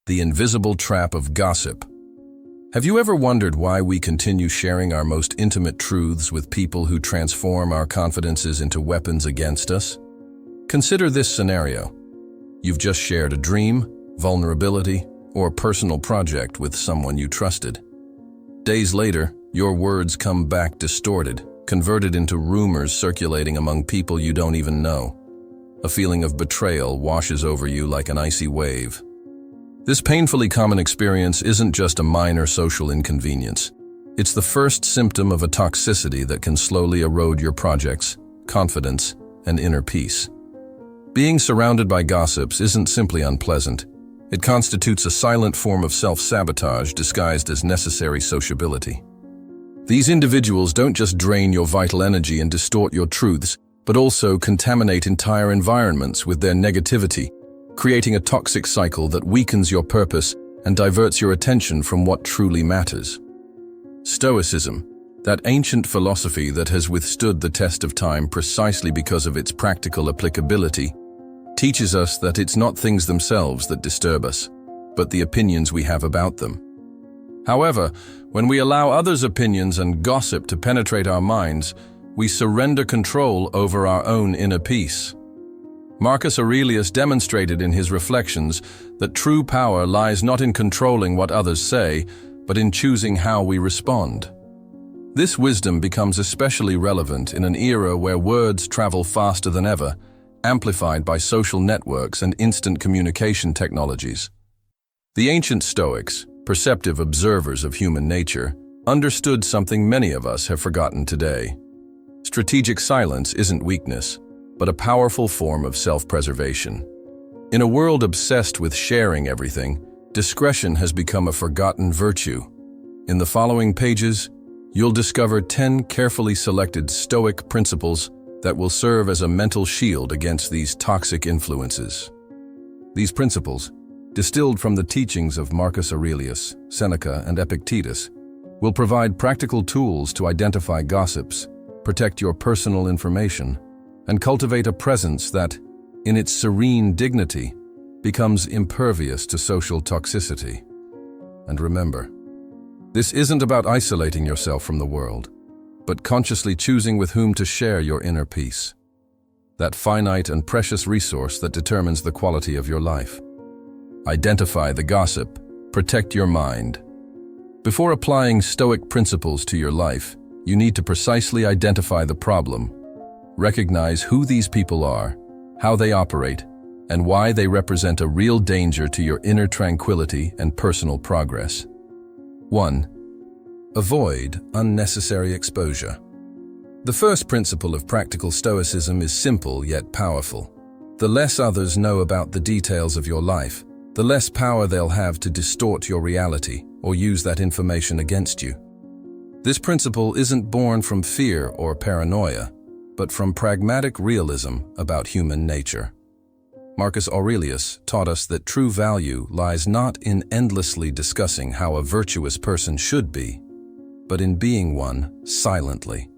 The invisible trap of gossip. Have you ever wondered why we continue sharing our most intimate truths with people who transform our confidences into weapons against us? Consider this scenario. You've just shared a dream, vulnerability, or personal project with someone you trusted. Days later, your words come back distorted, converted into rumors circulating among people you don't even know. A feeling of betrayal washes over you like an icy wave. This painfully common experience isn't just a minor social inconvenience. It's the first symptom of a toxicity that can slowly erode your projects, confidence, and inner peace. Being surrounded by gossips isn't simply unpleasant. It constitutes a silent form of self-sabotage disguised as necessary sociability. These individuals don't just drain your vital energy and distort your truths, but also contaminate entire environments with their negativity, creating a toxic cycle that weakens your purpose and diverts your attention from what truly matters. Stoicism, that ancient philosophy that has withstood the test of time precisely because of its practical applicability, teaches us that it's not things themselves that disturb us, but the opinions we have about them. However, when we allow others' opinions and gossip to penetrate our minds, we surrender control over our own inner peace. Marcus Aurelius demonstrated in his reflections that true power lies not in controlling what others say, but in choosing how we respond. This wisdom becomes especially relevant in an era where words travel faster than ever, amplified by social networks and instant communication technologies. The ancient Stoics, perceptive observers of human nature, understood something many of us have forgotten today. Strategic silence isn't weakness, but a powerful form of self-preservation. In a world obsessed with sharing everything, discretion has become a forgotten virtue. In the following pages, you'll discover 10 carefully selected Stoic principles that will serve as a mental shield against these toxic influences. These principles, distilled from the teachings of Marcus Aurelius, Seneca, and Epictetus, will provide practical tools to identify gossips, protect your personal information, and cultivate a presence that, in its serene dignity, becomes impervious to social toxicity. And remember, this isn't about isolating yourself from the world, but consciously choosing with whom to share your inner peace, that finite and precious resource that determines the quality of your life. Identify the gossip, protect your mind. Before applying Stoic principles to your life, you need to precisely identify the problem. Recognize who these people are, how they operate, and why they represent a real danger to your inner tranquility and personal progress. 1. Avoid unnecessary exposure. The first principle of practical Stoicism is simple yet powerful. The less others know about the details of your life, the less power they'll have to distort your reality or use that information against you. This principle isn't born from fear or paranoia, but from pragmatic realism about human nature. Marcus Aurelius taught us that true value lies not in endlessly discussing how a virtuous person should be, but in being one silently.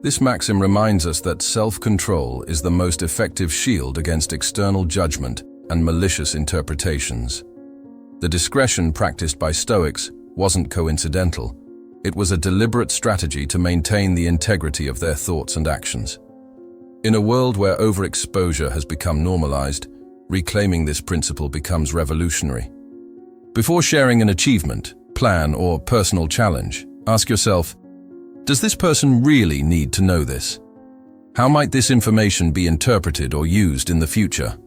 This maxim reminds us that self-control is the most effective shield against external judgment and malicious interpretations. The discretion practiced by Stoics wasn't coincidental. It was a deliberate strategy to maintain the integrity of their thoughts and actions. In a world where overexposure has become normalized, reclaiming this principle becomes revolutionary. Before sharing an achievement, plan, or personal challenge, ask yourself, does this person really need to know this? How might this information be interpreted or used in the future?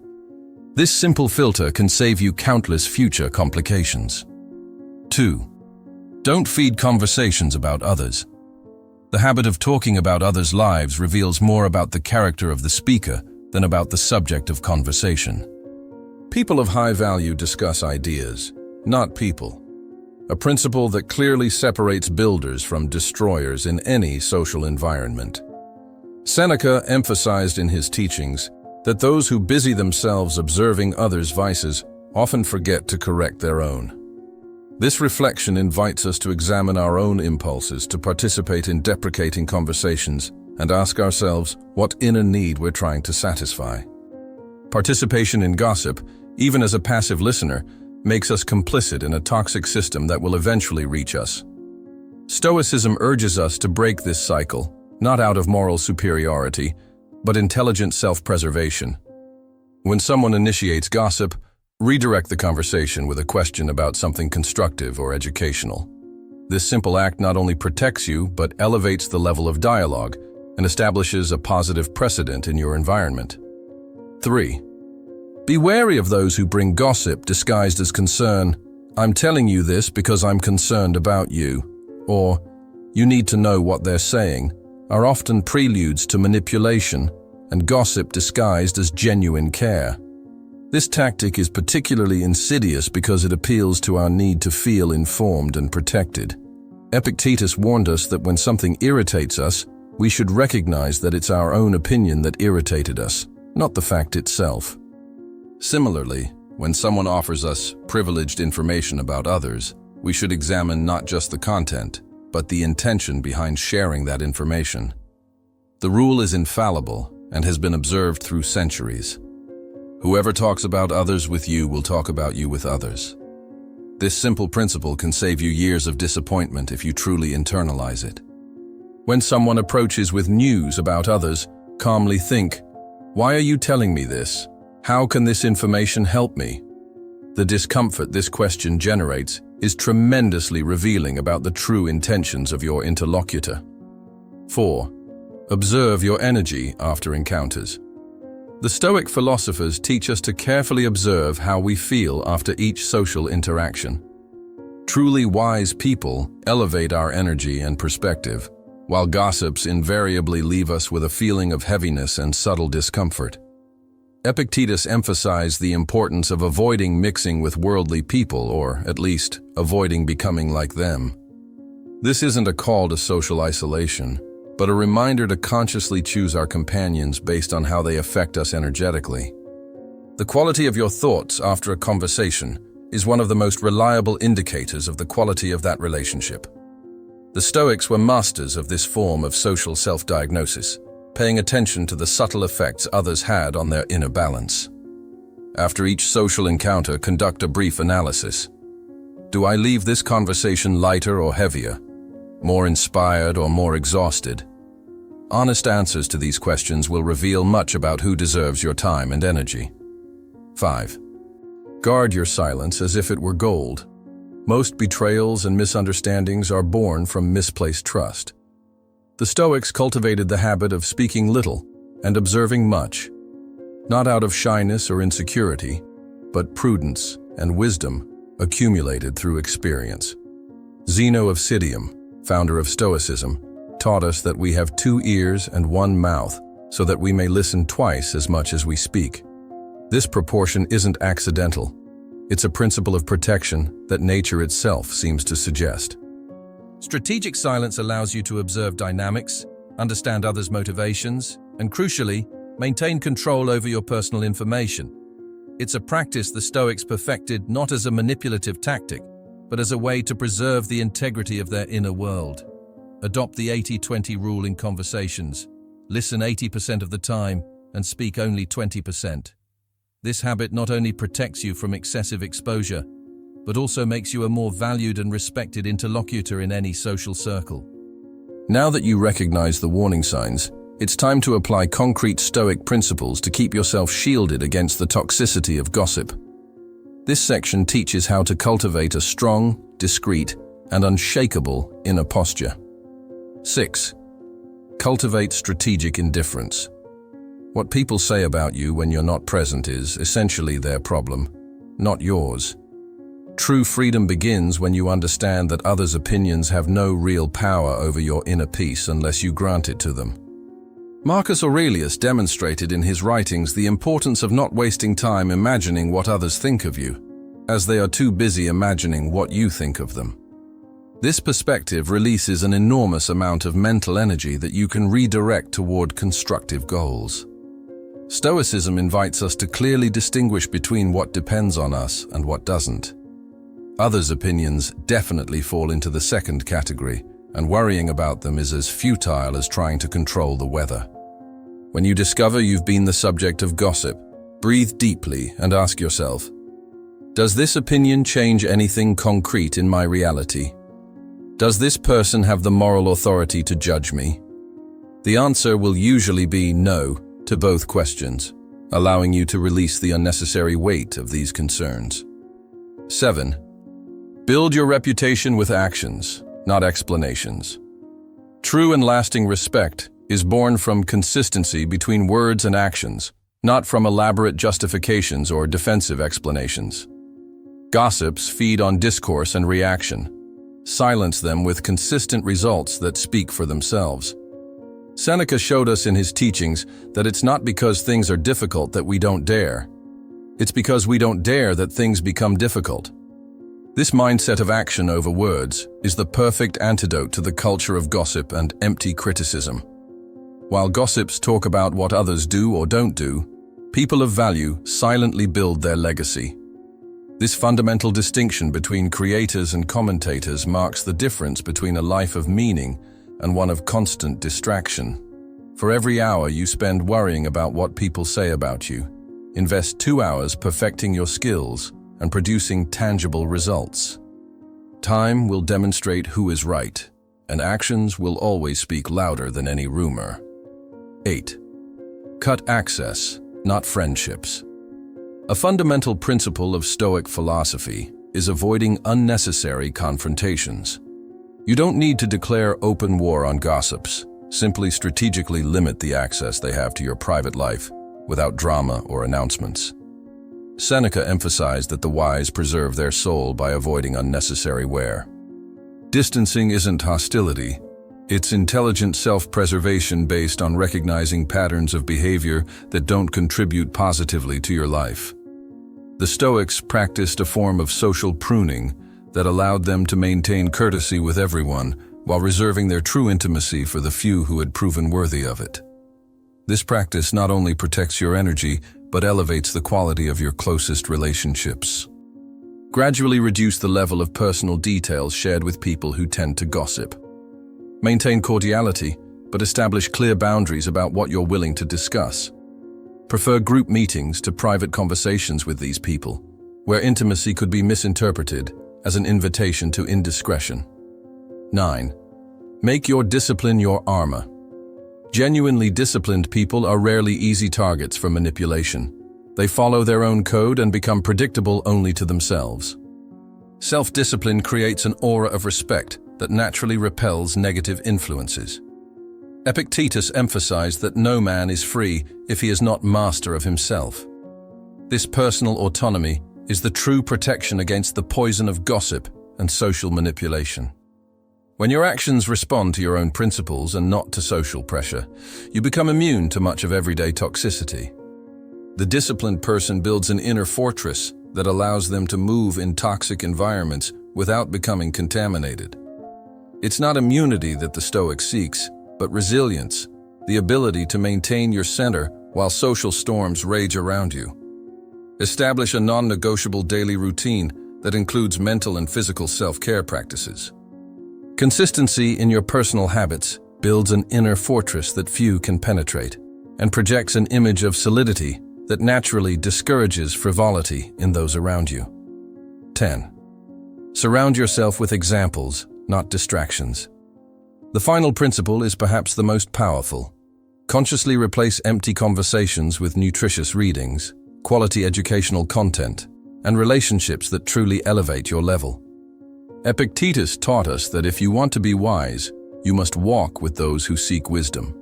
This simple filter can save you countless future complications. 2. Don't feed conversations about others. The habit of talking about others' lives reveals more about the character of the speaker than about the subject of conversation. People of high value discuss ideas, not people. A principle that clearly separates builders from destroyers in any social environment. Seneca emphasized in his teachings that those who busy themselves observing others' vices often forget to correct their own. This reflection invites us to examine our own impulses to participate in deprecating conversations and ask ourselves what inner need we're trying to satisfy. Participation in gossip, even as a passive listener, makes us complicit in a toxic system that will eventually reach us. Stoicism urges us to break this cycle, not out of moral superiority, but intelligent self-preservation. When someone initiates gossip, redirect the conversation with a question about something constructive or educational. This simple act not only protects you, but elevates the level of dialogue and establishes a positive precedent in your environment. 3. Be wary of those who bring gossip disguised as concern. "I'm telling you this because I'm concerned about you," or "you need to know what they're saying," are often preludes to manipulation and gossip disguised as genuine care. This tactic is particularly insidious because it appeals to our need to feel informed and protected. Epictetus warned us that when something irritates us, we should recognize that it's our own opinion that irritated us, not the fact itself. Similarly, when someone offers us privileged information about others, we should examine not just the content, but the intention behind sharing that information. The rule is infallible and has been observed through centuries. Whoever talks about others with you will talk about you with others. This simple principle can save you years of disappointment if you truly internalize it. When someone approaches with news about others, calmly think, "Why are you telling me this? How can this information help me?" The discomfort this question generates is tremendously revealing about the true intentions of your interlocutor. 4. Observe your energy after encounters. The Stoic philosophers teach us to carefully observe how we feel after each social interaction. Truly wise people elevate our energy and perspective, while gossips invariably leave us with a feeling of heaviness and subtle discomfort. Epictetus emphasized the importance of avoiding mixing with worldly people, or at least avoiding becoming like them. This isn't a call to social isolation, but a reminder to consciously choose our companions based on how they affect us energetically. The quality of your thoughts after a conversation is one of the most reliable indicators of the quality of that relationship. The Stoics were masters of this form of social self-diagnosis, paying attention to the subtle effects others had on their inner balance. After each social encounter, conduct a brief analysis. Do I leave this conversation lighter or heavier? More inspired or more exhausted? Honest answers to these questions will reveal much about who deserves your time and energy. 5. Guard your silence as if it were gold. Most betrayals and misunderstandings are born from misplaced trust. The Stoics cultivated the habit of speaking little and observing much, not out of shyness or insecurity, but prudence and wisdom accumulated through experience. Zeno of Citium, founder of Stoicism, taught us that we have 2 ears and 1 mouth so that we may listen twice as much as we speak. This proportion isn't accidental. It's a principle of protection that nature itself seems to suggest. Strategic silence allows you to observe dynamics, understand others' motivations, and crucially, maintain control over your personal information. It's a practice the Stoics perfected not as a manipulative tactic, but as a way to preserve the integrity of their inner world. Adopt the 80-20 rule in conversations. Listen 80% of the time and speak only 20%. This habit not only protects you from excessive exposure, but also makes you a more valued and respected interlocutor in any social circle. Now that you recognize the warning signs, it's time to apply concrete Stoic principles to keep yourself shielded against the toxicity of gossip. This section teaches how to cultivate a strong, discreet, and unshakable inner posture. 6. Cultivate strategic indifference. What people say about you when you're not present is essentially their problem, not yours. True freedom begins when you understand that others' opinions have no real power over your inner peace unless you grant it to them. Marcus Aurelius demonstrated in his writings the importance of not wasting time imagining what others think of you, as they are too busy imagining what you think of them. This perspective releases an enormous amount of mental energy that you can redirect toward constructive goals. Stoicism invites us to clearly distinguish between what depends on us and what doesn't. Others' opinions definitely fall into the second category, and worrying about them is as futile as trying to control the weather. When you discover you've been the subject of gossip, breathe deeply and ask yourself, Does this opinion change anything concrete in my reality? Does this person have the moral authority to judge me? The answer will usually be no to both questions, allowing you to release the unnecessary weight of these concerns. 7. Build your reputation with actions, not explanations. True and lasting respect is born from consistency between words and actions, not from elaborate justifications or defensive explanations. Gossips feed on discourse and reaction. Silence them with consistent results that speak for themselves. Seneca showed us in his teachings that it's not because things are difficult that we don't dare. It's because we don't dare that things become difficult. This mindset of action over words is the perfect antidote to the culture of gossip and empty criticism. While gossips talk about what others do or don't do, people of value silently build their legacy. This fundamental distinction between creators and commentators marks the difference between a life of meaning and one of constant distraction. For every hour you spend worrying about what people say about you, invest 2 hours perfecting your skills and producing tangible results. Time will demonstrate who is right, and actions will always speak louder than any rumor. 8. Cut access, not friendships. A fundamental principle of Stoic philosophy is avoiding unnecessary confrontations. You don't need to declare open war on gossips. Simply strategically limit the access they have to your private life without drama or announcements. Seneca emphasized that the wise preserve their soul by avoiding unnecessary wear. Distancing isn't hostility. It's intelligent self-preservation based on recognizing patterns of behavior that don't contribute positively to your life. The Stoics practiced a form of social pruning that allowed them to maintain courtesy with everyone while reserving their true intimacy for the few who had proven worthy of it. This practice not only protects your energy, but elevates the quality of your closest relationships. Gradually reduce the level of personal details shared with people who tend to gossip. Maintain cordiality, but establish clear boundaries about what you're willing to discuss. Prefer group meetings to private conversations with these people, where intimacy could be misinterpreted as an invitation to indiscretion. 9. Make your discipline your armor. Genuinely disciplined people are rarely easy targets for manipulation. They follow their own code and become predictable only to themselves. Self-discipline creates an aura of respect that naturally repels negative influences. Epictetus emphasized that no man is free if he is not master of himself. This personal autonomy is the true protection against the poison of gossip and social manipulation. When your actions respond to your own principles and not to social pressure, you become immune to much of everyday toxicity. The disciplined person builds an inner fortress that allows them to move in toxic environments without becoming contaminated. It's not immunity that the Stoic seeks, but resilience, the ability to maintain your center while social storms rage around you. Establish a non-negotiable daily routine that includes mental and physical self-care practices. Consistency in your personal habits builds an inner fortress that few can penetrate and projects an image of solidity that naturally discourages frivolity in those around you. 10. Surround yourself with examples, not distractions. The final principle is perhaps the most powerful. Consciously replace empty conversations with nutritious readings, quality educational content, and relationships that truly elevate your level. Epictetus taught us that if you want to be wise, you must walk with those who seek wisdom.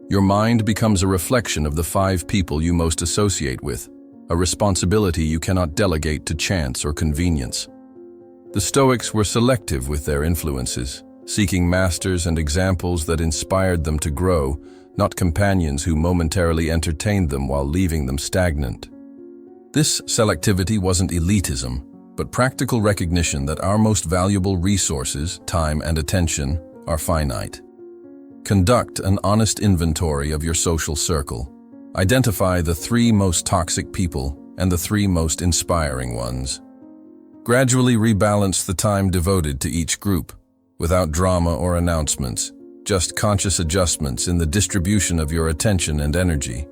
Your mind becomes a reflection of the 5 people you most associate with, a responsibility you cannot delegate to chance or convenience. The Stoics were selective with their influences, seeking masters and examples that inspired them to grow, not companions who momentarily entertained them while leaving them stagnant. This selectivity wasn't elitism, but practical recognition that our most valuable resources, time and attention, are finite. Conduct an honest inventory of your social circle. Identify the 3 most toxic people and the 3 most inspiring ones. Gradually rebalance the time devoted to each group, without drama or announcements, just conscious adjustments in the distribution of your attention and energy.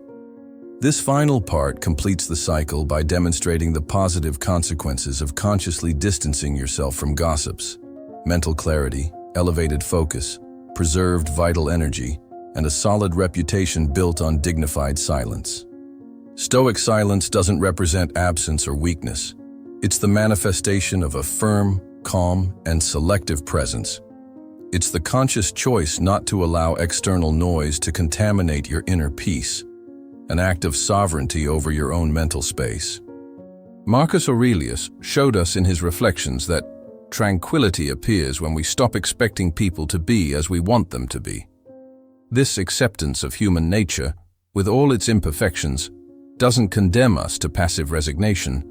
This final part completes the cycle by demonstrating the positive consequences of consciously distancing yourself from gossips: mental clarity, elevated focus, preserved vital energy, and a solid reputation built on dignified silence. Stoic silence doesn't represent absence or weakness. It's the manifestation of a firm, calm, and selective presence. It's the conscious choice not to allow external noise to contaminate your inner peace, an act of sovereignty over your own mental space. Marcus Aurelius showed us in his reflections that tranquility appears when we stop expecting people to be as we want them to be. This acceptance of human nature, with all its imperfections, doesn't condemn us to passive resignation,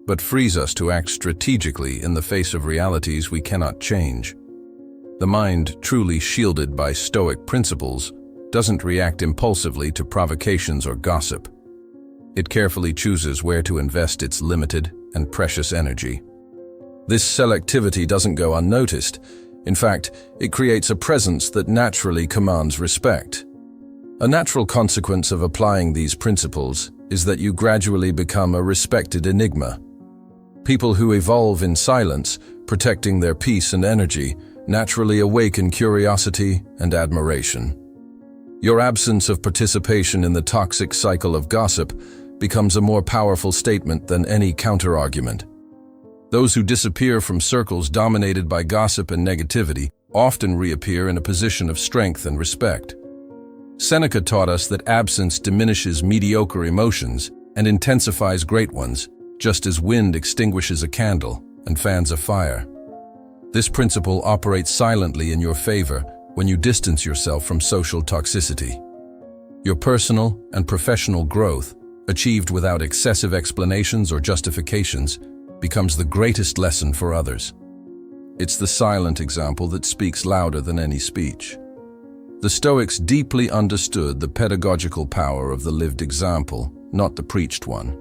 but frees us to act strategically in the face of realities we cannot change. The mind, truly shielded by Stoic principles, doesn't react impulsively to provocations or gossip. It carefully chooses where to invest its limited and precious energy. This selectivity doesn't go unnoticed. In fact, it creates a presence that naturally commands respect. A natural consequence of applying these principles is that you gradually become a respected enigma. People who evolve in silence, protecting their peace and energy, naturally awaken curiosity and admiration. Your absence of participation in the toxic cycle of gossip becomes a more powerful statement than any counter-argument. Those who disappear from circles dominated by gossip and negativity often reappear in a position of strength and respect. Seneca taught us that absence diminishes mediocre emotions and intensifies great ones, just as wind extinguishes a candle and fans a fire. This principle operates silently in your favor when you distance yourself from social toxicity. Your personal and professional growth, achieved without excessive explanations or justifications, becomes the greatest lesson for others. It's the silent example that speaks louder than any speech. The Stoics deeply understood the pedagogical power of the lived example, not the preached one.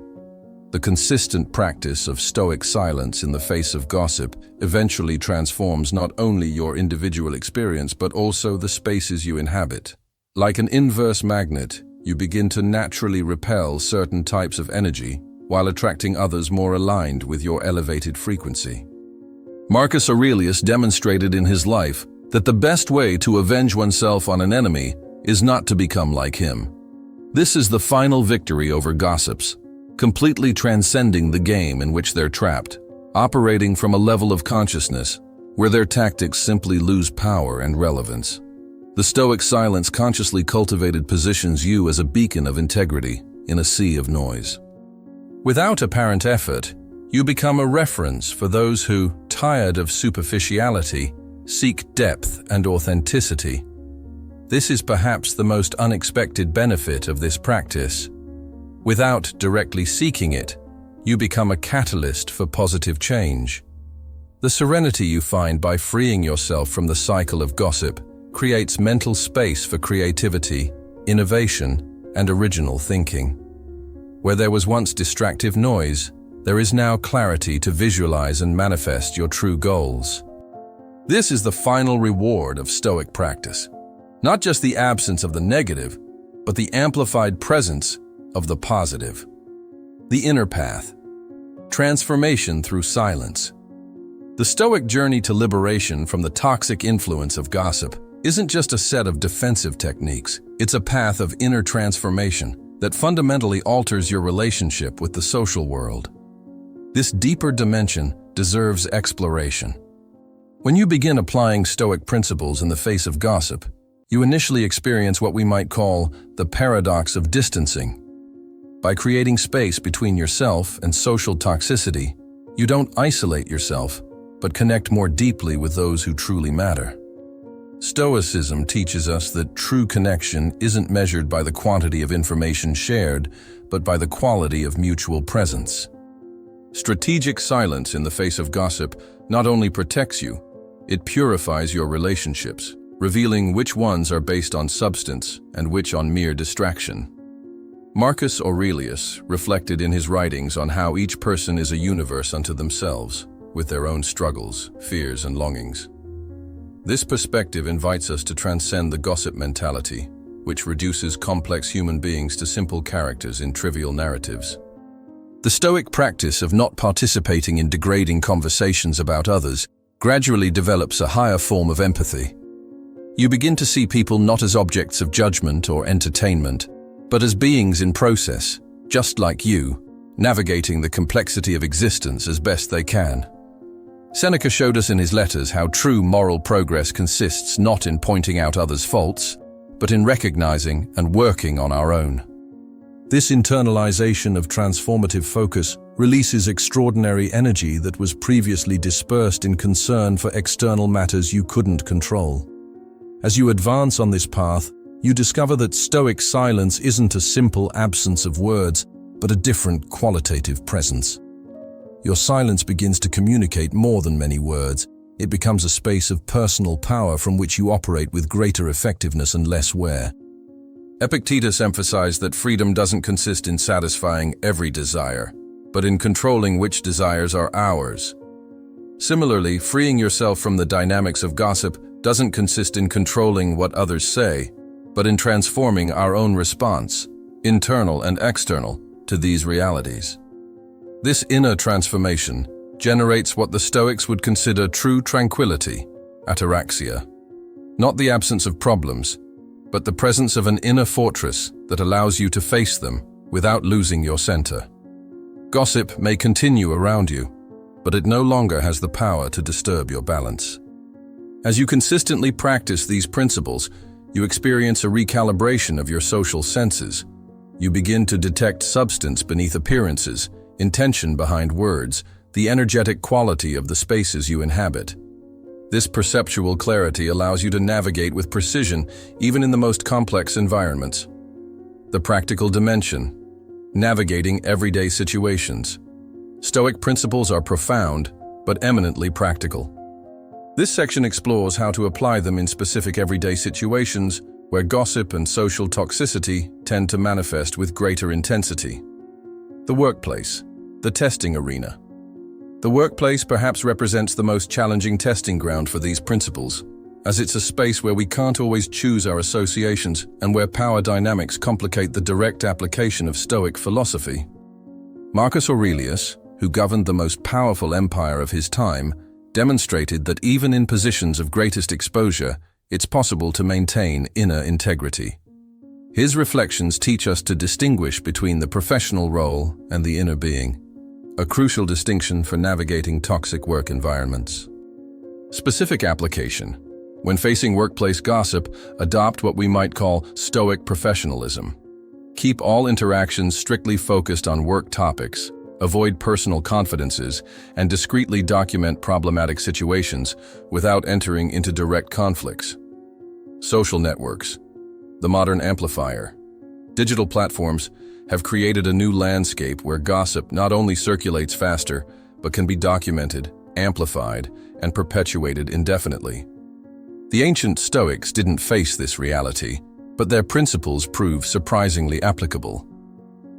The consistent practice of Stoic silence in the face of gossip eventually transforms not only your individual experience but also the spaces you inhabit. Like an inverse magnet, you begin to naturally repel certain types of energy while attracting others more aligned with your elevated frequency. Marcus Aurelius demonstrated in his life that the best way to avenge oneself on an enemy is not to become like him. This is the final victory over gossips, completely transcending the game in which they're trapped, operating from a level of consciousness where their tactics simply lose power and relevance. The Stoic silence consciously cultivated positions you as a beacon of integrity in a sea of noise. Without apparent effort, you become a reference for those who, tired of superficiality, seek depth and authenticity. This is perhaps the most unexpected benefit of this practice. Without directly seeking it, you become a catalyst for positive change. The serenity you find by freeing yourself from the cycle of gossip creates mental space for creativity, innovation, and original thinking. Where there was once distractive noise, there is now clarity to visualize and manifest your true goals. This is the final reward of Stoic practice. Not just the absence of the negative, but the amplified presence of the positive. The inner path. Transformation through silence. The Stoic journey to liberation from the toxic influence of gossip isn't just a set of defensive techniques, it's a path of inner transformation that fundamentally alters your relationship with the social world. This deeper dimension deserves exploration. When you begin applying Stoic principles in the face of gossip, you initially experience what we might call the paradox of distancing. By creating space between yourself and social toxicity, you don't isolate yourself, but connect more deeply with those who truly matter. Stoicism teaches us that true connection isn't measured by the quantity of information shared, but by the quality of mutual presence. Strategic silence in the face of gossip not only protects you, it purifies your relationships, revealing which ones are based on substance and which on mere distraction. Marcus Aurelius reflected in his writings on how each person is a universe unto themselves, with their own struggles, fears, and longings. This perspective invites us to transcend the gossip mentality, which reduces complex human beings to simple characters in trivial narratives. The Stoic practice of not participating in degrading conversations about others gradually develops a higher form of empathy. You begin to see people not as objects of judgment or entertainment, but as beings in process, just like you, navigating the complexity of existence as best they can. Seneca showed us in his letters how true moral progress consists not in pointing out others' faults, but in recognizing and working on our own. This internalization of transformative focus releases extraordinary energy that was previously dispersed in concern for external matters you couldn't control. As you advance on this path, you discover that Stoic silence isn't a simple absence of words, but a different qualitative presence. Your silence begins to communicate more than many words. It becomes a space of personal power from which you operate with greater effectiveness and less wear. Epictetus emphasized that freedom doesn't consist in satisfying every desire, but in controlling which desires are ours. Similarly, freeing yourself from the dynamics of gossip doesn't consist in controlling what others say, but in transforming our own response, internal and external, to these realities. This inner transformation generates what the Stoics would consider true tranquility, ataraxia. Not the absence of problems, but the presence of an inner fortress that allows you to face them without losing your center. Gossip may continue around you, but it no longer has the power to disturb your balance. As you consistently practice these principles, you experience a recalibration of your social senses. You begin to detect substance beneath appearances, intention behind words, the energetic quality of the spaces you inhabit. This perceptual clarity allows you to navigate with precision even in the most complex environments. The practical dimension, navigating everyday situations. Stoic principles are profound, but eminently practical. This section explores how to apply them in specific everyday situations where gossip and social toxicity tend to manifest with greater intensity. The workplace, the testing arena. The workplace perhaps represents the most challenging testing ground for these principles, as it's a space where we can't always choose our associations and where power dynamics complicate the direct application of Stoic philosophy. Marcus Aurelius, who governed the most powerful empire of his time, demonstrated that even in positions of greatest exposure, it's possible to maintain inner integrity. His reflections teach us to distinguish between the professional role and the inner being, a crucial distinction for navigating toxic work environments. Specific application. When facing workplace gossip, adopt what we might call Stoic professionalism. Keep all interactions strictly focused on work topics, avoid personal confidences, and discreetly document problematic situations without entering into direct conflicts. Social networks. The modern amplifier. Digital platforms have created a new landscape where gossip not only circulates faster, but can be documented, amplified, and perpetuated indefinitely. The ancient Stoics didn't face this reality, but their principles prove surprisingly applicable.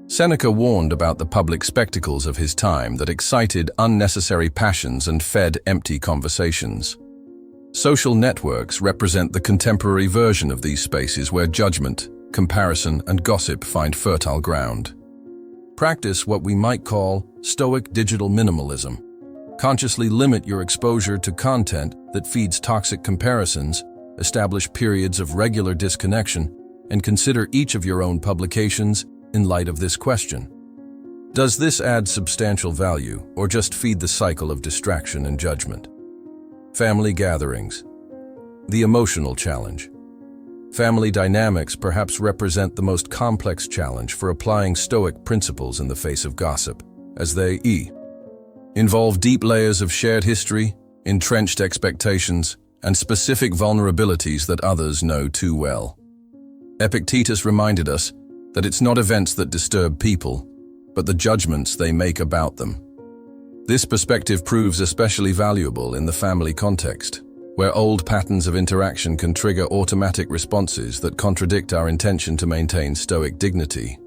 Seneca warned about the public spectacles of his time that excited unnecessary passions and fed empty conversations. Social networks represent the contemporary version of these spaces where judgment, comparison, and gossip find fertile ground. Practice what we might call Stoic digital minimalism. Consciously limit your exposure to content that feeds toxic comparisons, establish periods of regular disconnection, and consider each of your own publications in light of this question. Does this add substantial value or just feed the cycle of distraction and judgment? Family gatherings. The emotional challenge. Family dynamics perhaps represent the most complex challenge for applying Stoic principles in the face of gossip, as they involve deep layers of shared history, entrenched expectations, and specific vulnerabilities that others know too well. Epictetus reminded us that it's not events that disturb people, but the judgments they make about them. This perspective proves especially valuable in the family context, where old patterns of interaction can trigger automatic responses that contradict our intention to maintain Stoic dignity.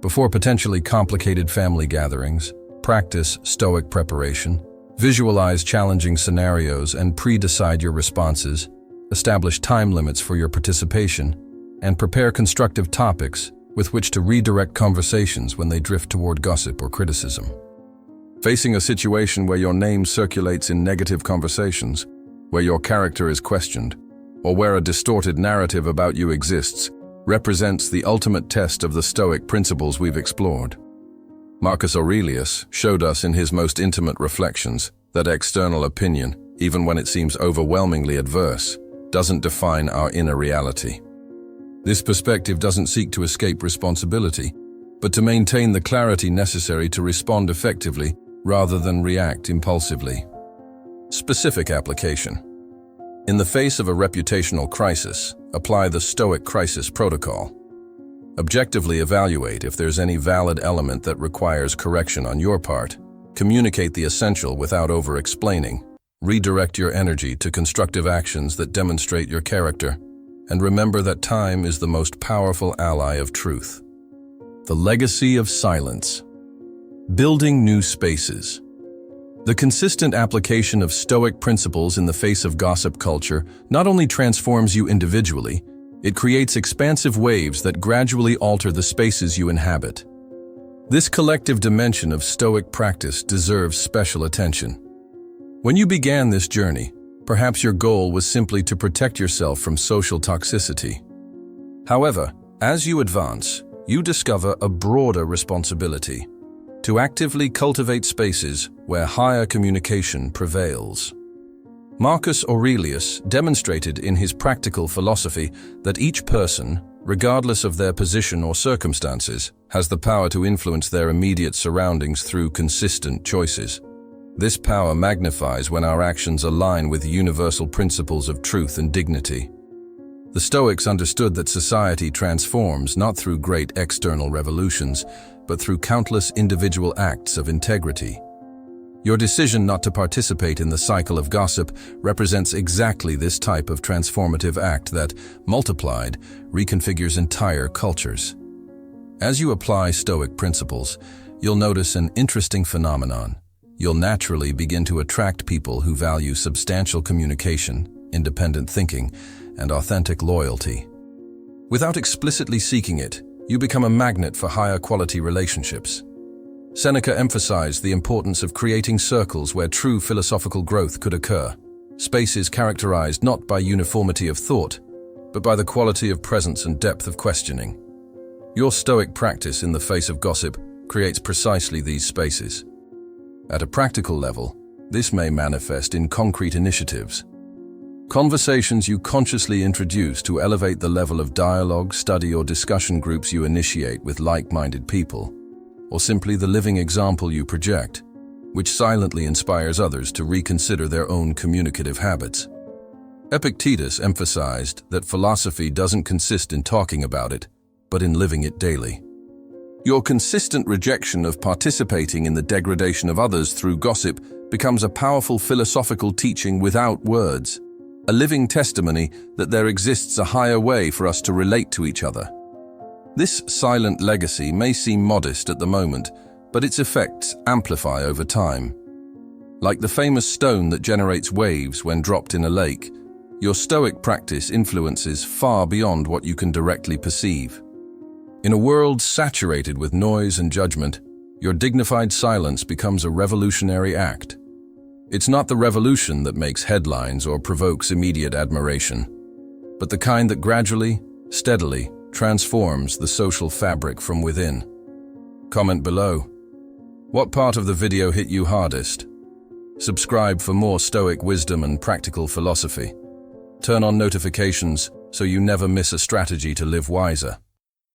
Before potentially complicated family gatherings, practice Stoic preparation, visualize challenging scenarios and pre-decide your responses, establish time limits for your participation, and prepare constructive topics with which to redirect conversations when they drift toward gossip or criticism. Facing a situation where your name circulates in negative conversations, where your character is questioned, or where a distorted narrative about you exists, represents the ultimate test of the Stoic principles we've explored. Marcus Aurelius showed us in his most intimate reflections that external opinion, even when it seems overwhelmingly adverse, doesn't define our inner reality. This perspective doesn't seek to escape responsibility, but to maintain the clarity necessary to respond effectively rather than react impulsively. Specific application. In the face of a reputational crisis, apply the Stoic crisis protocol. Objectively evaluate if there's any valid element that requires correction on your part. Communicate the essential without over-explaining. Redirect your energy to constructive actions that demonstrate your character. And remember that time is the most powerful ally of truth. The legacy of silence. Building new spaces. The consistent application of Stoic principles in the face of gossip culture not only transforms you individually, it creates expansive waves that gradually alter the spaces you inhabit. This collective dimension of Stoic practice deserves special attention. When you began this journey, perhaps your goal was simply to protect yourself from social toxicity. However, as you advance, you discover a broader responsibility: to actively cultivate spaces where higher communication prevails. Marcus Aurelius demonstrated in his practical philosophy that each person, regardless of their position or circumstances, has the power to influence their immediate surroundings through consistent choices. This power magnifies when our actions align with universal principles of truth and dignity. The Stoics understood that society transforms not through great external revolutions, but through countless individual acts of integrity. Your decision not to participate in the cycle of gossip represents exactly this type of transformative act that, multiplied, reconfigures entire cultures. As you apply Stoic principles, you'll notice an interesting phenomenon. You'll naturally begin to attract people who value substantial communication, independent thinking, and authentic loyalty. Without explicitly seeking it, you become a magnet for higher quality relationships. Seneca emphasized the importance of creating circles where true philosophical growth could occur, spaces characterized not by uniformity of thought, but by the quality of presence and depth of questioning. Your Stoic practice in the face of gossip creates precisely these spaces. At a practical level, this may manifest in concrete initiatives. Conversations you consciously introduce to elevate the level of dialogue, study, or discussion groups you initiate with like-minded people, or simply the living example you project, which silently inspires others to reconsider their own communicative habits. Epictetus emphasized that philosophy doesn't consist in talking about it, but in living it daily. Your consistent rejection of participating in the degradation of others through gossip becomes a powerful philosophical teaching without words, a living testimony that there exists a higher way for us to relate to each other. This silent legacy may seem modest at the moment, but its effects amplify over time. Like the famous stone that generates waves when dropped in a lake, your Stoic practice influences far beyond what you can directly perceive. In a world saturated with noise and judgment, your dignified silence becomes a revolutionary act. It's not the revolution that makes headlines or provokes immediate admiration, but the kind that gradually, steadily, transforms the social fabric from within. Comment below. What part of the video hit you hardest? Subscribe for more Stoic wisdom and practical philosophy. Turn on notifications so you never miss a strategy to live wiser.